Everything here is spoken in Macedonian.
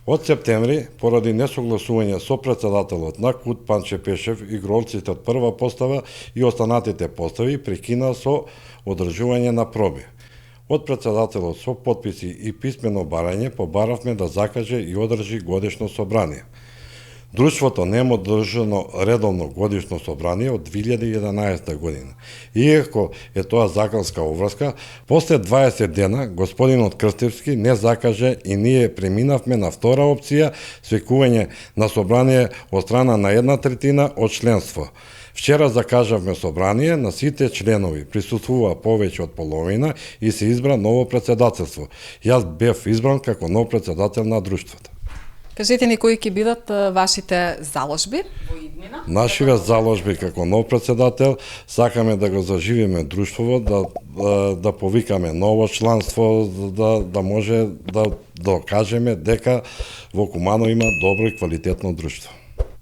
Од септември, поради несогласување со председателот на КУД Панче Пешев, игролците од прва постава и останатите постави прекина со одржување на проби. Од председателот со подписи и писмено барање побаравме да закаже и одржи годишно собрание. Друштвото нема одржано редовно годишно собрание од 2011 година. Иако е тоа законска обврска, после 20 дена господинот Крстевски не закаже и ние преминавме на втора опција свекување на собрание од страна на 1/3 од членство. Вчера закажавме собрание, на сите членови присуствува повеќе од половина и се избра ново председателство. Јас бев избран како нов председател на друштвото. Кажете ни кои ќе бидат вашите заложби во иднина? Нашиве заложби како нов председател, сакаме да го заживиме друштвото, да повикаме ново членство, да може да докажеме дека во Куманово има добро и квалитетно друштво.